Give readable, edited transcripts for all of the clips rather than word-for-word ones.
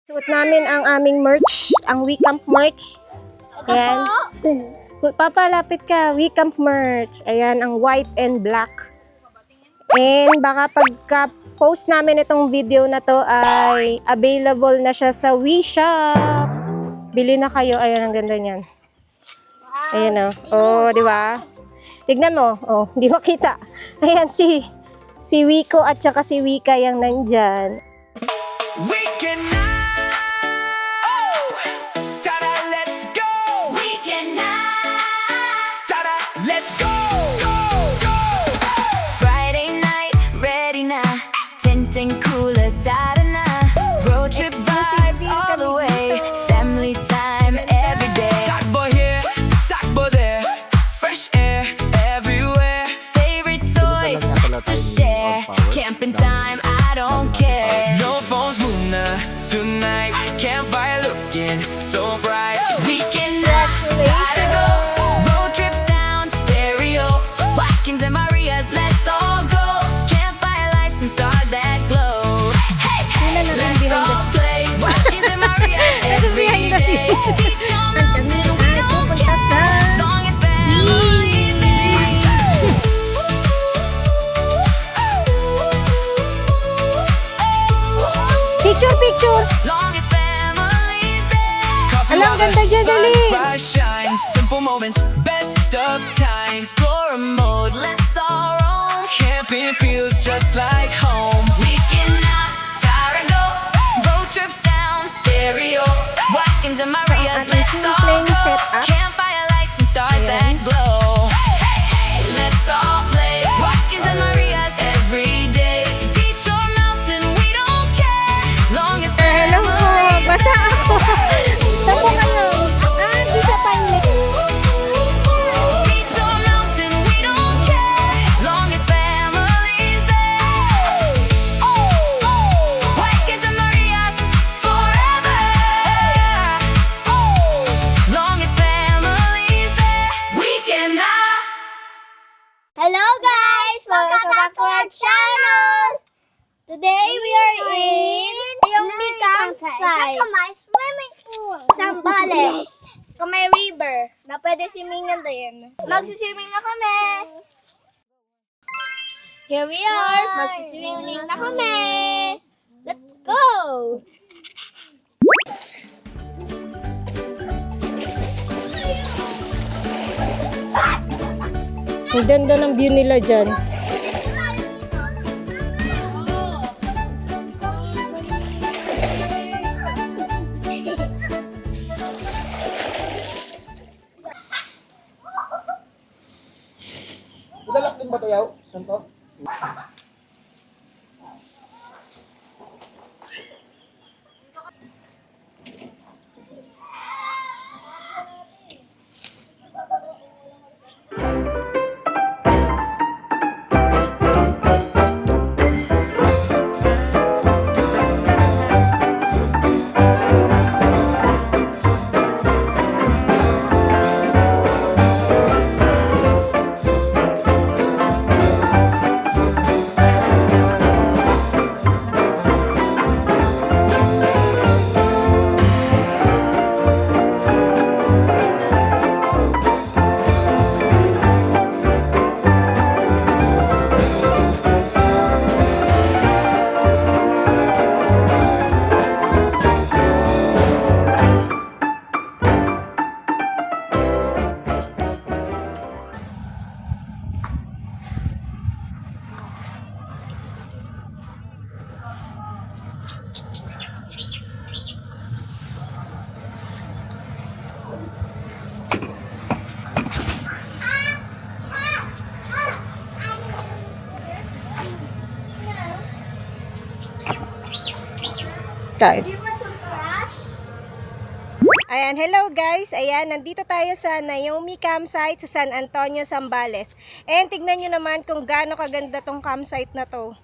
Suot namin ang aming merch, ang WeCamp merch. Ayan. Papalapit ka, WeCamp merch. Ayan, ang white and black. And baka pagka-post namin itong video na to ay available na siya sa WeShop. Bili na kayo. Ayan, ang ganda niyan. Ayan o. Oh, di ba? Tignan mo. Oh, di makita. Ayan, si Wiko at saka si Wika yung nandyan. We can now. Oh, tada, let's go. We can now. Tada, let's go. Go, go. Friday night, ready na. Tinting cooler, tada na. Road trip vibes all the way. Family time every day. Takbo here, takbo there. Fresh air everywhere. Favorite toys to share. Camping time, I don't care. No phones muna tonight. Campfire looking so bright. We can now, gotta go. Road trip sound stereo. Watkins and Maria's, let's all go. Campfire lights and stars that glow. Hey, hey, let's all play. Watkins and Maria's every day. Beach or mountain, we don't care. Long as family there. Picture, picture! Long as family's there. Coffee, Alam, water, ganda dyan, dali. sunrise shines. Simple moments, best of times. Explorer mode, let's all roam. Camping feels just like home. We can now, Tarago. Road trip sound stereo. Watkins and Maria's, Ang let's all simpleng go. setup. Campfire lights and stars Ayan. that glow. Let's all play Watkins and Maria's every day. Beach or mountain, we don't care. Long as Hello po, family. basa ako. Saan po kayo? Di sa Pilot. Beach or mountain, we don't care. Long as family's there. Watkins and Maria's forever. Long as family's there. We can now. Hello guys! Welcome back to our channel! Today we are in Yumi Campsite. Kamay swimming pool. Zambales. Kamay river. Na pwede swimming din. Magsiswimming na kami. Here we are. Magsiswimming na kami. Let's go! Ang ganda ng view nila dyan. Ilalak din ba ito, Yaw? Santo? Kain. Ayan, hello guys. Ayan, nandito tayo sa Naomi Campsite sa San Antonio, Zambales. And tignan nyo naman kung gaano kaganda tong campsite na to.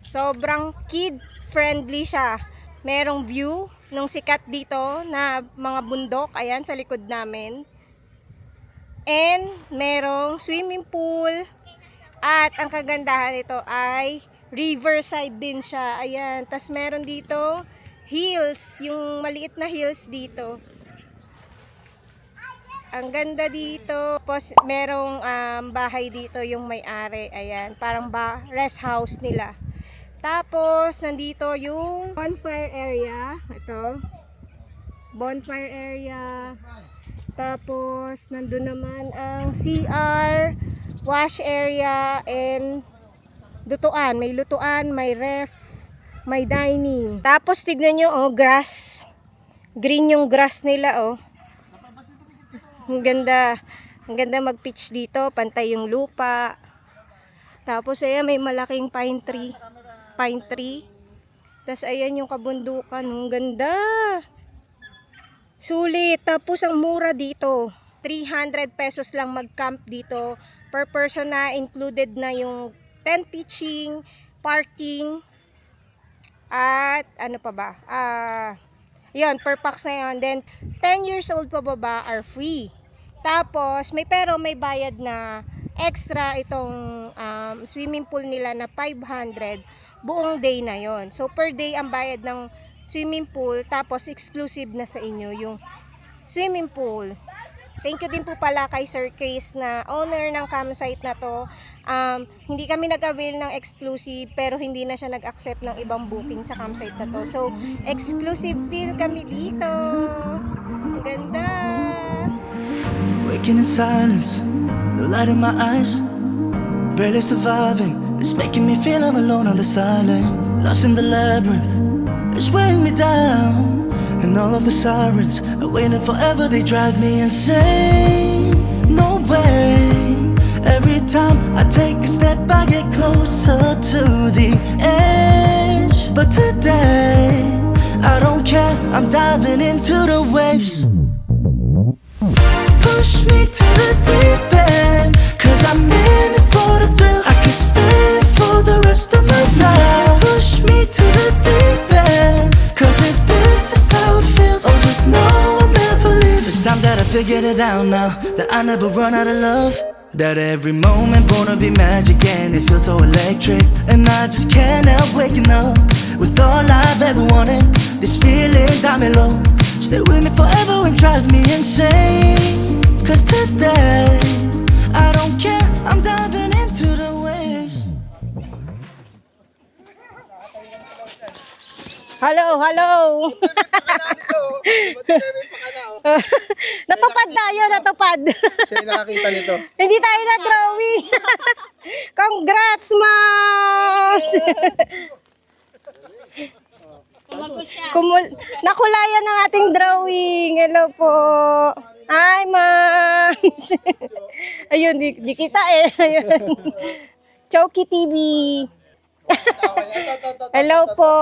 Sobrang kid-friendly siya. Merong view ng sikat dito na mga bundok. Ayan, sa likod namin. And merong swimming pool. At ang kagandahan nito ay riverside din siya. Ayan. Tas meron dito hills, yung maliit na hills dito. Ang ganda dito. Tapos merong bahay dito yung may-ari. Ayan, parang rest house nila. Tapos nandito yung bonfire area. Ito. Bonfire area. Tapos nandun naman ang CR, wash area, and lutuan. May lutuan, may ref, may dining. Tapos tignan nyo, oh, grass. Green yung grass nila, oh. Ang ganda. Ang ganda mag-pitch dito. Pantay yung lupa. Tapos ayan, may malaking pine tree. Pine tree. Tapos ayan yung kabundukan. Ang ganda. Sulit. Tapos ang mura dito. 300 pesos lang mag-camp dito. Per person na included na yung tent pitching, parking, at ano pa ba? Yun, per pax na yun. Then, 10 years old pababa are free. Tapos, may bayad na extra itong swimming pool nila na 500 buong day na yon. So, per day ang bayad ng swimming pool. Tapos, exclusive na sa inyo yung swimming pool. Thank you din po pala kay Sir Chris na owner ng campsite na to. Hindi kami nag-avail ng exclusive pero hindi na siya nag-accept ng ibang booking sa campsite na to. So, exclusive feel kami dito. Ang ganda. Waking in silence, the light in my eyes, barely surviving. It's making me feel I'm alone on this island, lost in the labyrinth. It's weighing me down. And all of the sirens are waiting forever, they drive me insane. No way. Every time I take a step I get closer to the edge. But today, I don't care, I'm diving into the waves. Push me to the deep end, cause I'm in it for the thrill. I can stay for the rest of my life. Push me to the deep end, cause if this is how it feels, oh just know I'll never leave. It's time that I figured it out now, that I never run out of love. That every moment gonna be magic and it feels so electric. And I just can't help waking up with all I've ever wanted. This feeling got me low. Stay with me forever and drive me insane. Cause today, I don't care, I'm diving into the waves. Hello, hello. Natupad tayo, natupad. Siya yung nakakita nito. Hindi tayo na drawing. Congrats, Moms! Nakulayan ng ating drawing. Hello po. Hi, Moms! Ayun, di kita eh. Ayun. Choki TV. Hello po.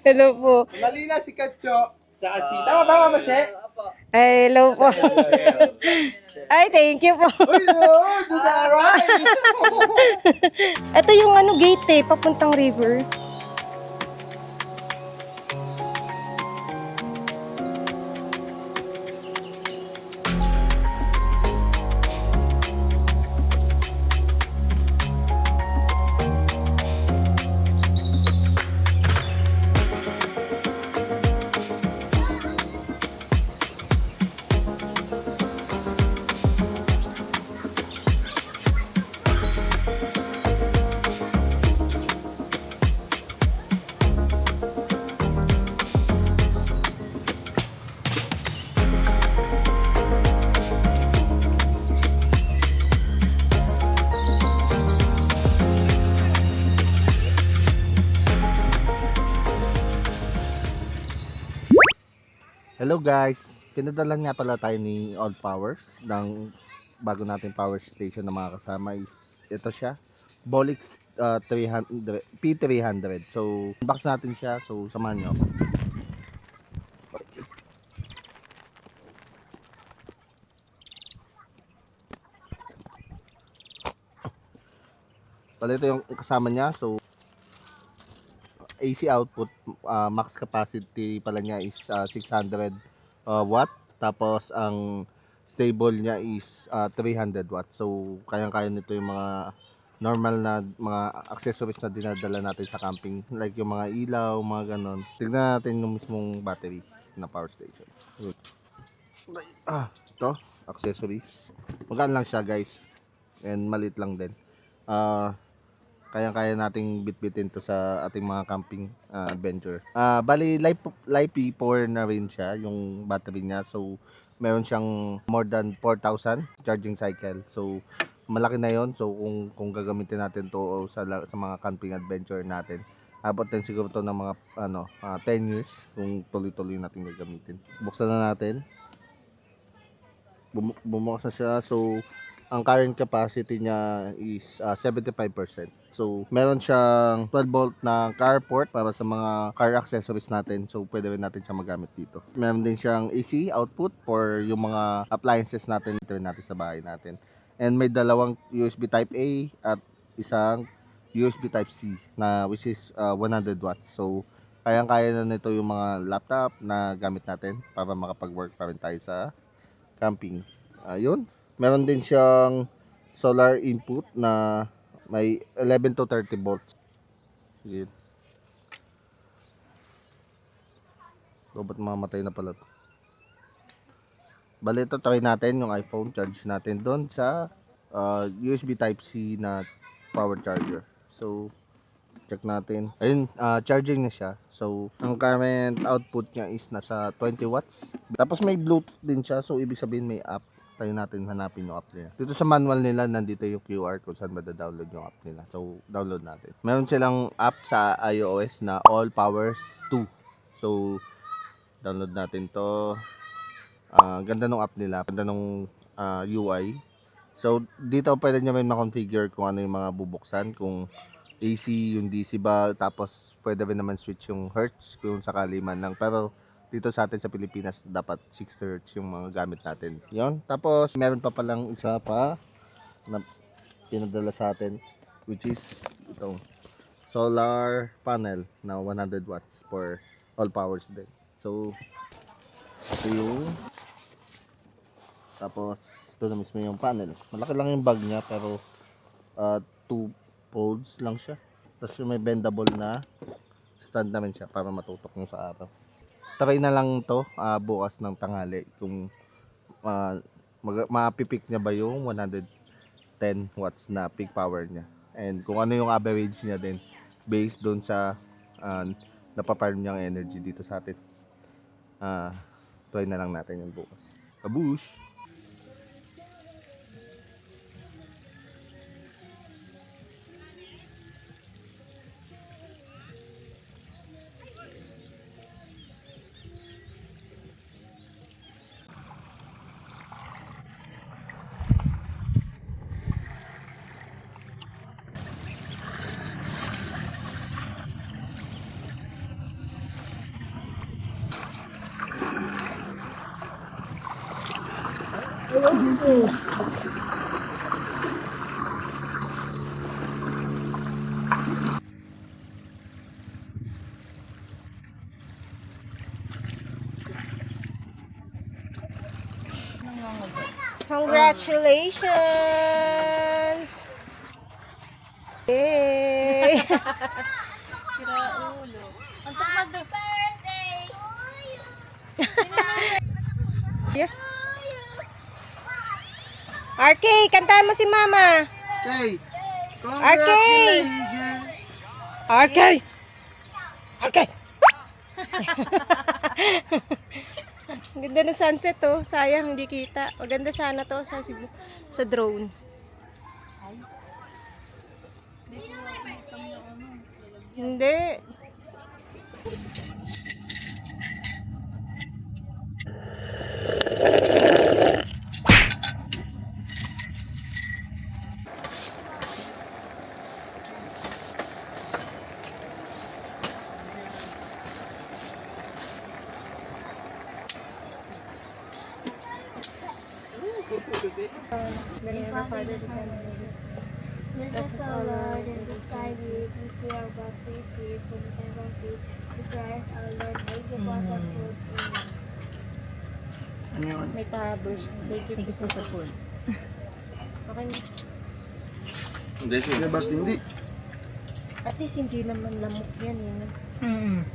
Hello po. Mali na si Katcho. Tsaka si... Tama ba, Mama She? Hello po. Ay, thank you po. Uy, no! Do that right! Ito yung gate eh, papuntang river. Hello guys, pinadalan nga pala tayo ni All Powers ng bago nating power station na mga kasama is ito siya, Bolix 300 P300. So unbox natin siya, so samahan niyo ako. Pala ito yung kasama niya, so AC output, max capacity pala niya is 600 watt. Tapos ang stable niya is 300 watt. So kayang-kaya nito yung mga normal na mga accessories na dinadala natin sa camping. Like yung mga ilaw, mga ganon. Tignan natin yung mismong battery na power station. Good. Ito, accessories. Magaan lang siya guys. And maliit lang din. Kaya-kaya nating bitbitin to sa ating mga camping adventure. Bali, LiPo4 na rin siya, yung battery niya. So, meron siyang more than 4,000 charging cycle. So, malaki na yon. So, kung gagamitin natin to sa mga camping adventure natin, abot din siguro to ng mga 10 years kung tuloy-tuloy natin gagamitin. Buksan na natin. Bumukas na siya. So, ang current capacity niya is 75%. So, meron siyang 12 volt na car port para sa mga car accessories natin. So, pwede rin natin siya magamit dito. Meron din siyang AC output for yung mga appliances natin sa bahay natin. And may dalawang USB Type A at isang USB Type C na which is 100 watts. So, kayang-kaya na nito yung mga laptop na gamit natin para makapag-work pa rin tayo sa camping. Ayun. Meron din siyang solar input na may 11 to 30 volts. Sige. Dapat mamatay na pala to. Bali ito, try natin yung iPhone. Charge natin doon sa USB Type-C na power charger. So, check natin. Ayun, charging na siya. So, ang current output niya is nasa 20 watts. Tapos may Bluetooth din siya. So, ibig sabihin may app. Tayo natin hanapin yung app nila. Dito sa manual nila, nandito yung QR kung saan download yung app nila. So, download natin. Meron silang app sa iOS na All Powers 2. So, download natin to. Ganda ng app nila. Ganda ng UI. So, dito pwede nyo rin ma-configure kung ano yung mga bubuksan. Kung AC, yung DC ba. Tapos, pwede rin naman switch yung Hertz kung sakali man lang. Pero, dito sa atin sa Pilipinas, dapat 60 Hz yung mga gamit natin. Yon. Tapos, meron pa palang isa pa na pinadala sa atin, which is itong solar panel na 100 watts for all powers din. So, ito yung tapos, ito na mismo yung panel. Malaki lang yung bag niya, pero 2 folds lang siya. Tapos yung may bendable na stand naman siya para matutok nyo sa araw. Try na lang to bukas ng tanghali kung mapipik niya ba yung 110 watts na peak power niya. And kung ano yung average niya din based doon sa napaparm niyang energy dito sa atin. Try na lang natin yung bukas. Kabush! Congratulations! Yay! Yeah. RK, kantahan mo si Mama. Hey, RK! RK! RK! Ang ganda ng sunset oh. Sayang hindi kita. Maganda sana to sa drone. Hindi. This is our Lord and the sky we fear about this year from heaven feet. The Christ our Lord, make the us of food. Amen. May pahabos. Thank you po sa food. Okay. Hindi siya. Kaya basta hindi. At least hindi naman lamok yan.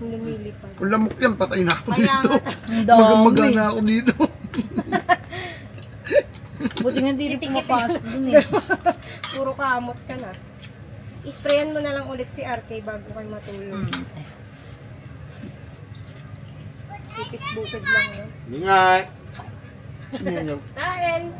Lumilipad. Kung lamok yan, patay na ako Kaya dito. nga, Maga na ako dito. buti nga hindi rin pumapasok dun eh. Puro kamot ka na. Isprayan mo na lang ulit si RK bago kayo matulog. Chipis bukid lang yun. Ingay! Kain!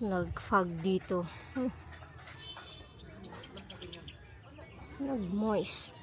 Nag-fog dito. Nag-moist.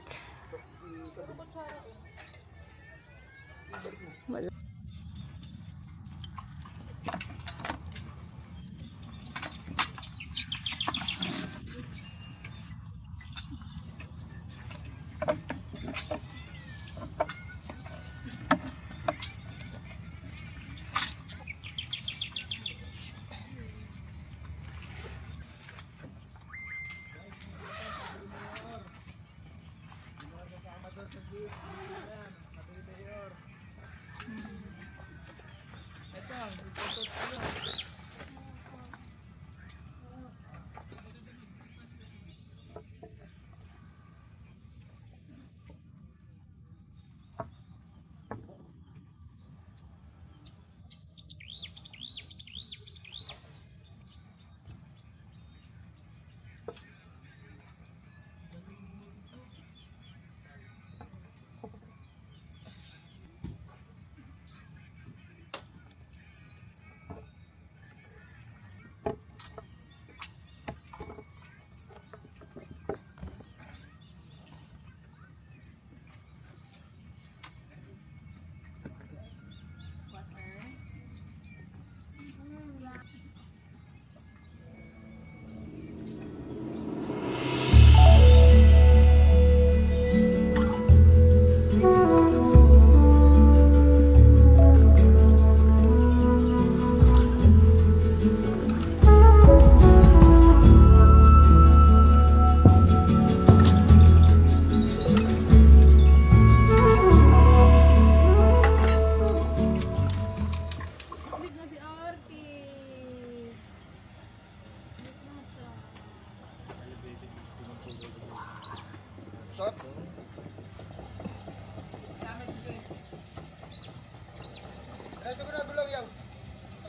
Ito ko na gulaw yaw.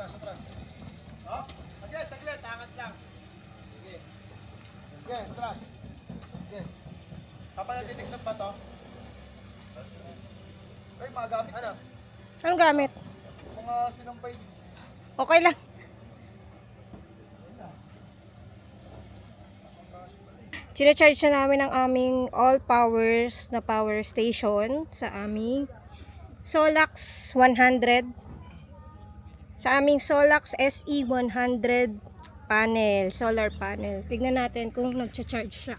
Atras. Oh, saglit, angat lang. Sige. Sige, atras. Sige. Papanatinig ng bato. Ay, magamit ano? Anong gamit? Mga sinampay. Okay lang. Sinacharge na namin ang aming all powers na power station sa aming Solax 100. Sa aming Solax SE100 panel, solar panel. Tignan natin kung nagcha-charge siya.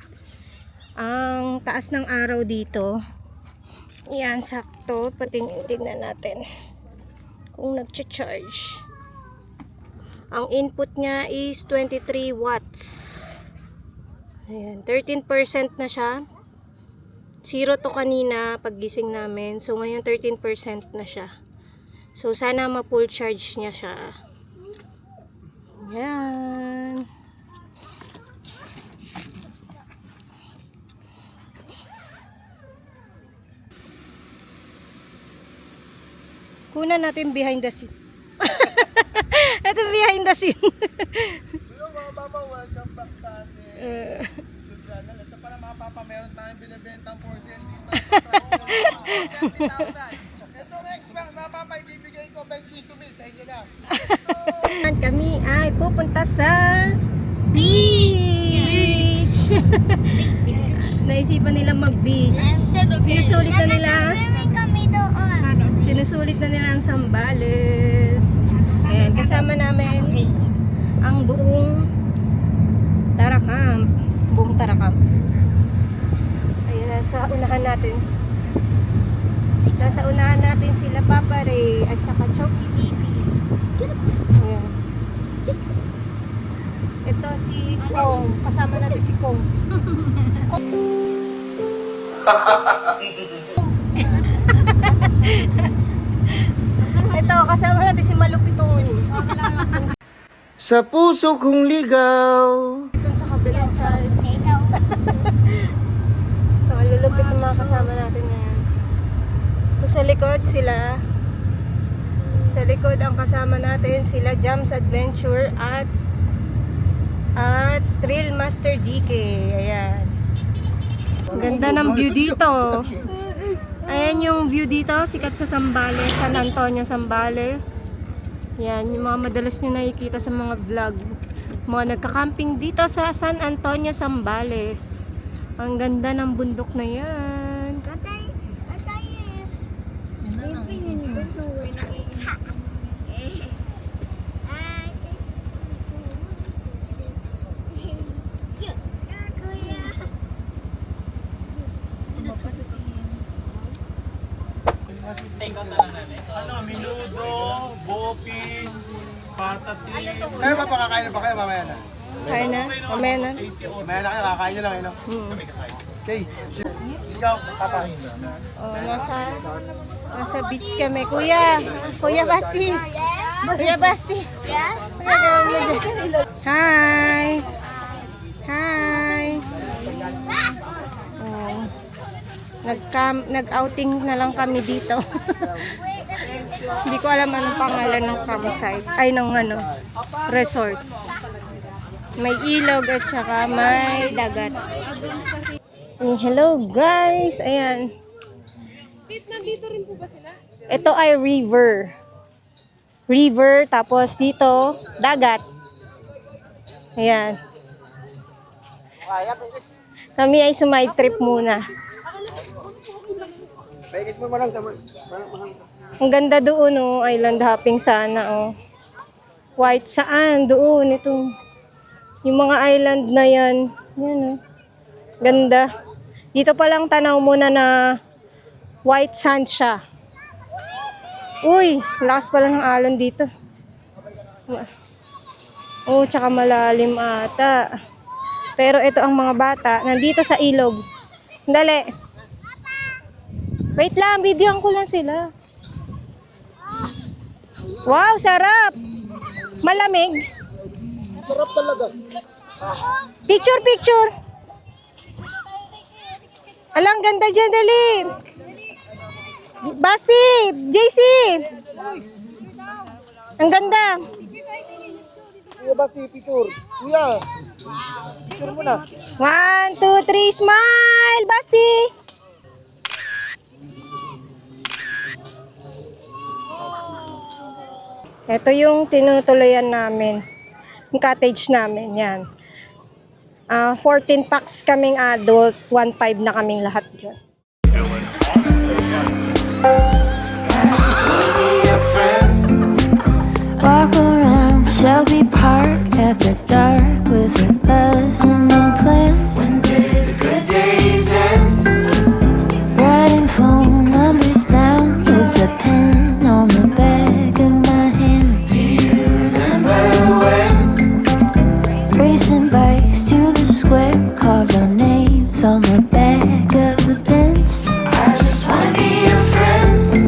Ang taas ng araw dito. Yan, sakto. Tignan natin kung nagcha-charge. Ang input niya is 23 watts. Ayan, 13% na siya. 0 to kanina paggising namin. So ngayon 13% na siya. So sana ma-full charge niya siya. Ayan. Kunan natin behind the scene. Ito behind the scene. Hello mga mama, welcome back sa atin. YouTube channel. Ito pala mga papa, meron tayong binibentang portion dito. 30,000. Itong X-Max mga papa, ibibigay ko by Chico Mills sa inyo na. Kami ay pupunta sa beach. Naisipan nila mag-beach. Sinusulit na nila. Kami doon. Sinusulit na nila ang Sambales. Ayan, kasama namin ang buong Tarakam. nasa unahan natin. Nasa unahan natin sila Papa Ray at saka Choki TV. Ayan. Ito si Kong. Kasama natin si Kong. Ito, kasama natin si Malupitong. Sa puso kong ligaw. Doon sa kabilang side. Malulupit ng mga kasama natin ngayon. Sa likod sila. Sa likod ang kasama natin sila Jams Adventure at Thrill Master DK. Ayan. Ang ganda ng view dito. Ayan yung view dito. Sikat sa Zambales. San Antonio, Zambales. Yan. Yung mga madalas nyo nakikita sa mga vlog. Mga nagka-camping dito sa San Antonio, Zambales. Ang ganda ng bundok na yan. Minudo, bopis, patatin. Kayo ba pakakain na ba kayo mamaya na? Kaya na? Mamaya na? Mamaya na kayo, kakain nyo lang eh, no? Okay. Ikaw, kakain na. Oh, nasa beach kami. Kuya Basti. Kuya Basti. Hi. Hi. Oh. Nag-outing na lang kami dito. Hindi ko alam anong pangalan ng campsite. Ay, ng resort. May ilog at saka may dagat. Hello guys! Ayan. Nandito rin po ba sila? Ito ay river. River, tapos dito, dagat. Ayan. Kami ay sumide trip muna. Ang ganda doon, oh. Island hopping sana, oh. White saan? Doon, itong yung mga island na yan. Yan, oh. Ganda. Dito pa lang tanaw muna na white sand siya. Uy, lakas pala ng alon dito. Oh, tsaka malalim ata. Pero ito ang mga bata, nandito sa ilog. Dali. Wait lang, videoan ko lang sila. Wow, sarap! Malamig. Sarap talaga. Picture. Alang ganda dyan, dali. Basti, JC. Ang ganda. Kuya Basti, picture. Kuya, picture mo na. 1, 2, 3, smile, Basti. Ito yung tinutuloyan namin. Yung cottage namin, yan. 14 packs kaming adult, 1.5 na kaming lahat dyan. Walk around Shelby Park after dark with a buzz and no plans. When did the good days end? Writing phone numbers down with a pen on the back of my hand. Do you remember when? Racing bikes to the square, carved our names on the back of the bench. I just wanna be your friend.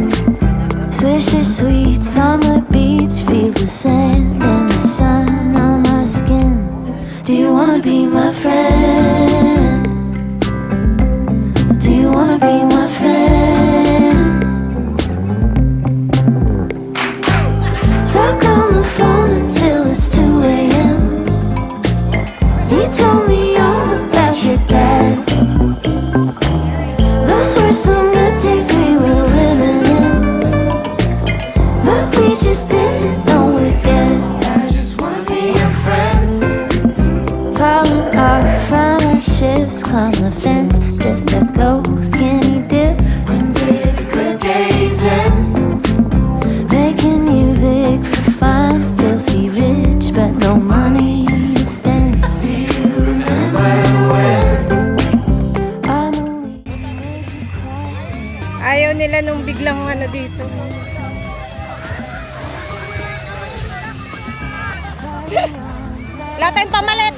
Wala tayong pamalit.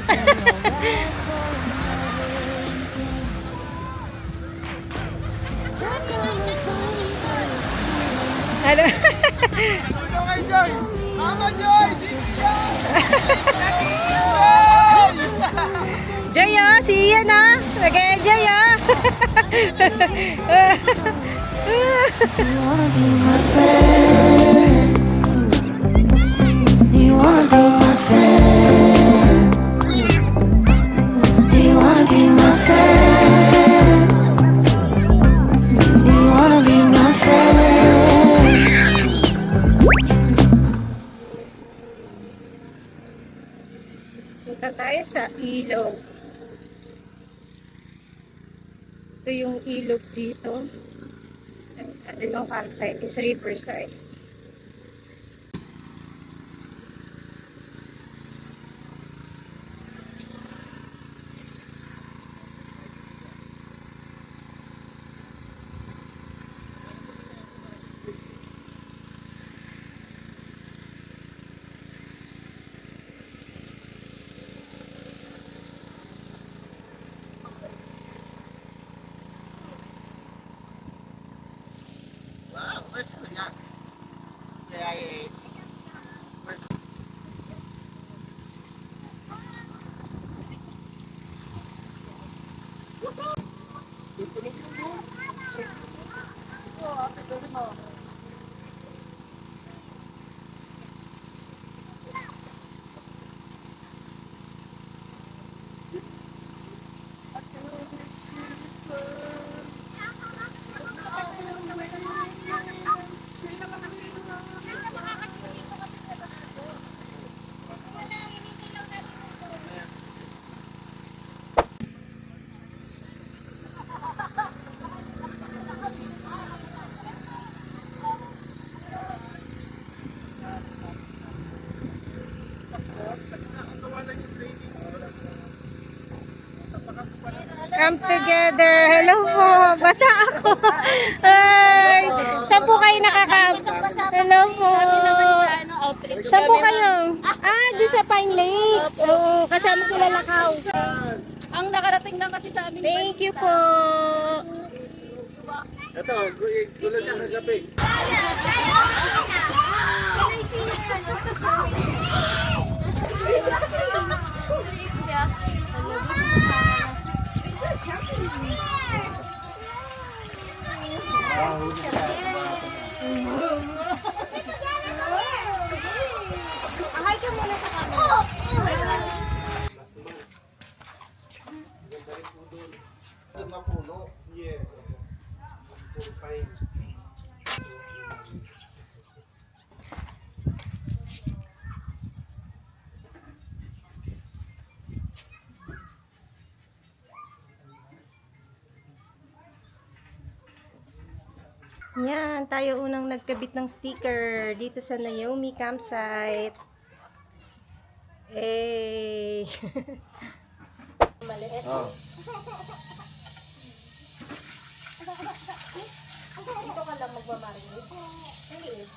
Ano? Tulong kay Joy! Mama Joy! Joy, oh, si Ian, ah. Nag-enjoy, ah. Do you wanna be my friend? Do you wanna be my friend? Do you wanna be my friend? Punta tayo sa ilog. Ito yung ilog dito. At yung campsite is Riverside. Pwesto yan. Kaya pwesto. Come together. Hello po. Basa ako. Ay. Saan po kayo nakakam? Hello po. Saan po kayo? Ah, di sa Pine Lakes. Oo, kasama sila Lakaw. Ang nakarating lang kasi sa amin. Thank you po. Ito, gulod niya kagabi. Ahay ka muna sa camera. Mapuno. Yes. Puro pine. Yan, tayo unang nagkabit ng sticker dito sa Naomi campsite. Eh. Maliit. Oh. Dito ka lang magmamarinate. Maliit.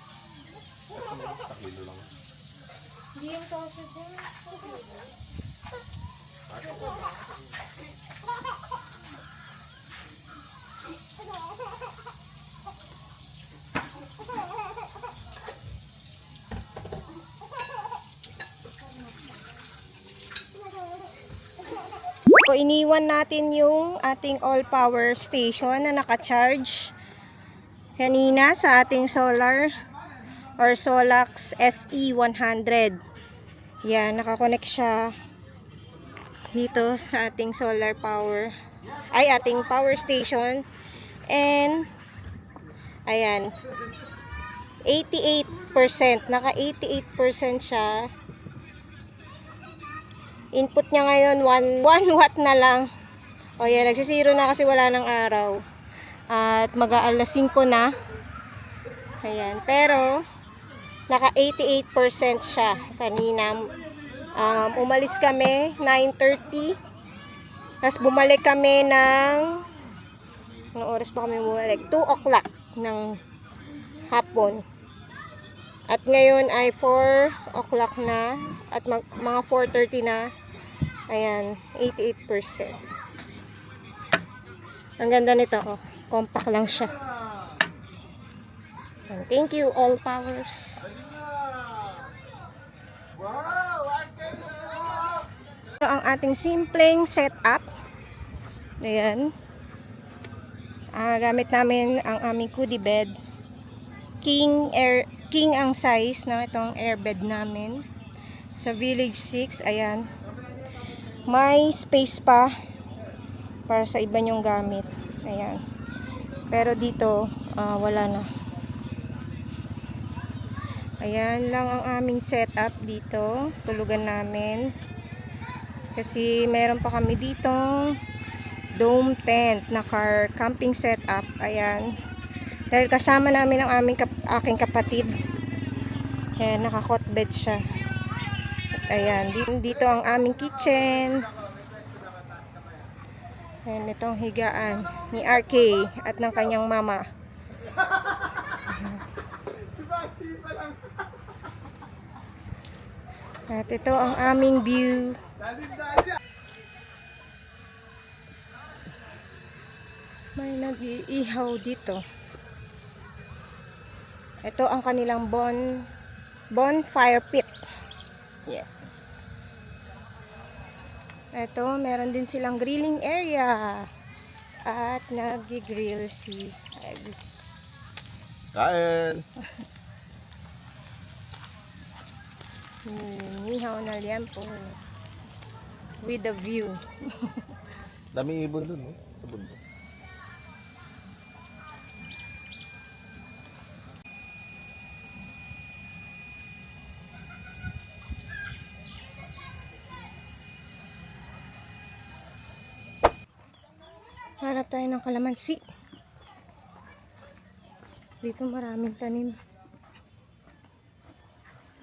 Hindi yung sausage din. So, iniwan natin yung ating all-power station na naka-charge kanina sa ating solar or Solax SE100. Yan, nakakonect siya dito sa ating solar power ay ating power station. And ayan, 88%, naka 88% siya. Input niya ngayon 1 watt na lang. O yan, nagsisiro na kasi wala ng araw. At mag-aalas 5 na. Ayan, pero naka 88% siya. Kanina umalis kami 9:30. Tapos bumalik kami ng anong oras pa kami bumalik? 2 o'clock ng hapon. At ngayon ay 4 o'clock na at mga 4:30 na. Ayan, 88%. Ang ganda nito, oh. Compact lang siya. Thank you, All Powers. Ito ang ating simpleng setup. Ayan. Gamit namin ang aming goodie bed. King ang size na itong airbed namin. Sa Village 6, ayan. May space pa para sa iba nyong gamit. Ayan. Pero dito, wala na. Ayan lang ang aming setup dito. Tulugan namin. Kasi meron pa kami ditong dome tent na car camping setup. Ayan. Dahil kasama namin ang aking kapatid. Ayan, naka-cot bed siya. Ayan, dito ang aming kitchen. Ayan, itong higaan ni RK at ng kanyang mama. At ito ang aming view. May nag-iihaw dito. Ito ang kanilang bonfire pit. Yeah. Ito, meron din silang grilling area. At nag-grill si Ed. Kain! Nihaw na liempo. With the view. Dami ibon dun, no? Sa bundok. Harap tayo ng kalamansi. Dito maraming tanim.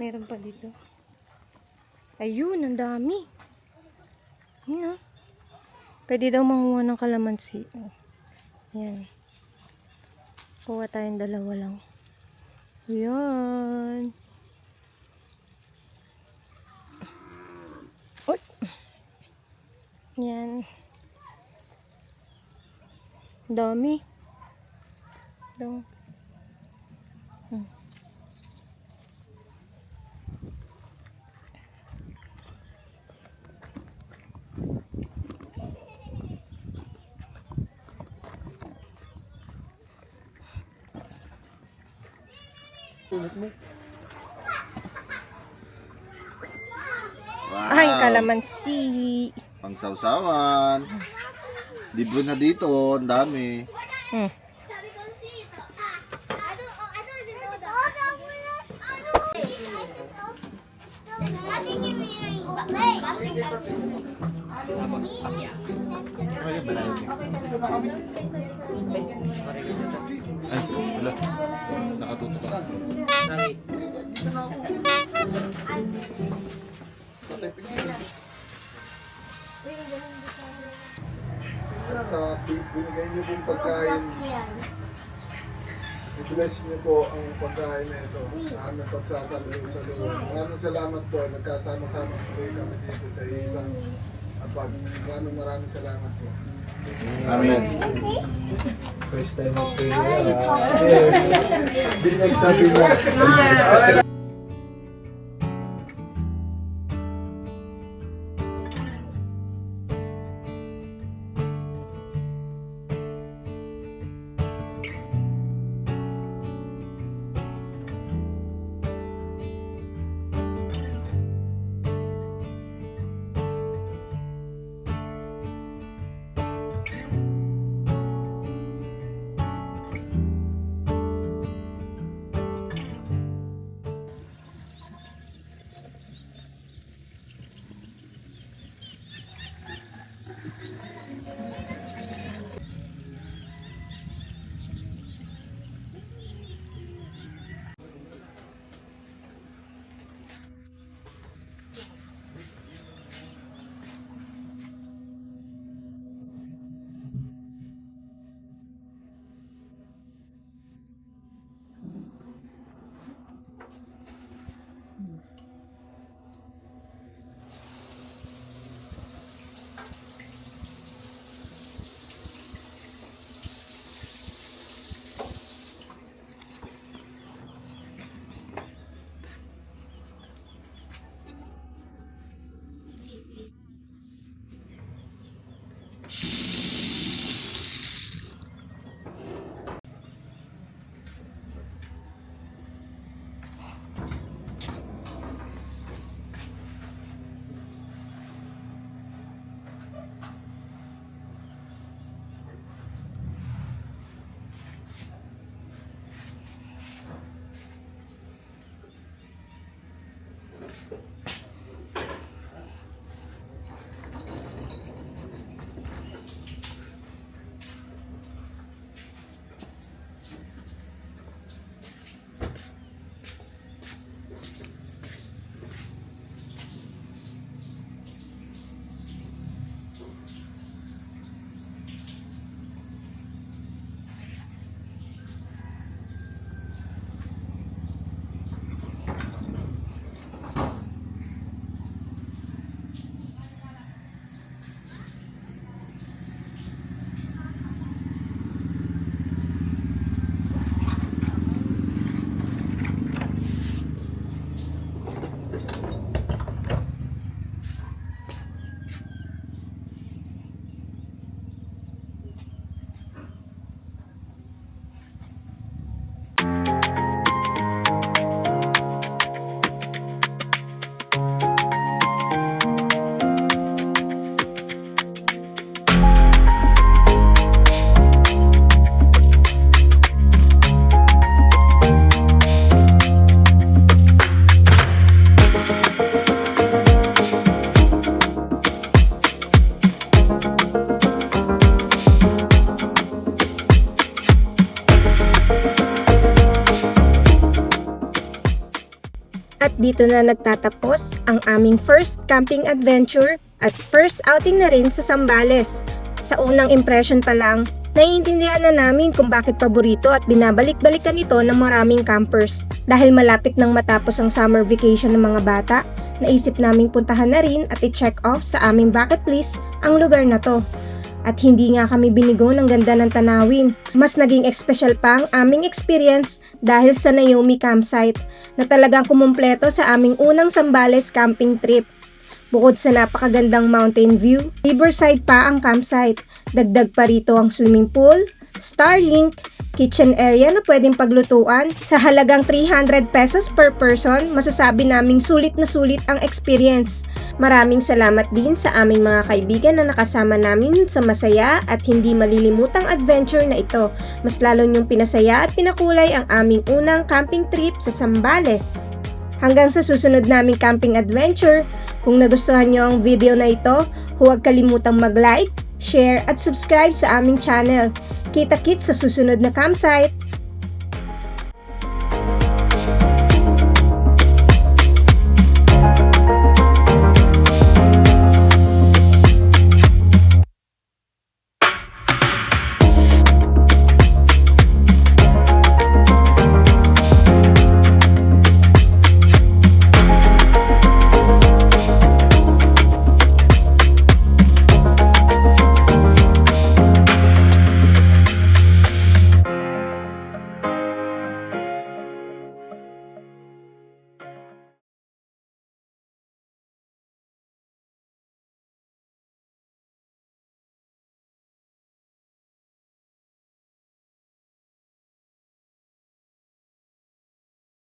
Meron pa dito. Ayun, ang dami. Yan. Pwede daw manguha ng kalamansi. Yan. Kuha tayong dalawa lang. Yan. Uy. Yan. Dami. Dong. Wow! Ay, kalamansi. Pangsawsawan. Libre na dito, ang dami. Ay, wala. Nakatuto ka. Sa binigay niyo pong pagkain, i-bless niyo po ang pagkain na ito. Aming pagsasaludo sa Lord. Maraming salamat po. Nagkasama-sama po kami dito sa isang abad. Maraming salamat po. Amen. First time mag-pray. Hindi nagtabi na. At dito na nagtatapos ang aming first camping adventure at first outing na rin sa Zambales. Sa unang impression pa lang, naiintindihan na namin kung bakit paborito at binabalik-balikan ito ng maraming campers. Dahil malapit nang matapos ang summer vacation ng mga bata, naisip naming puntahan na rin at i-check off sa aming bucket list ang lugar na to. At hindi nga kami binigo ng ganda ng tanawin. Mas naging espesyal pa ang aming experience dahil sa Naomi Campsite na talagang kumumpleto sa aming unang Zambales camping trip. Bukod sa napakagandang mountain view, riverside pa ang campsite. Dagdag pa rito ang swimming pool, Starlink, kitchen area na pwedeng paglutuan. Sa halagang 300 pesos per person, masasabi naming sulit na sulit ang experience. Maraming salamat din sa aming mga kaibigan na nakasama namin sa masaya at hindi malilimutang adventure na ito. Mas lalo niyong pinasaya at pinakulay ang aming unang camping trip sa Zambales. Hanggang sa susunod naming camping adventure, kung nagustuhan niyo ang video na ito, huwag kalimutang mag-like, share at subscribe sa aming channel. Kita-kits sa susunod na campsite!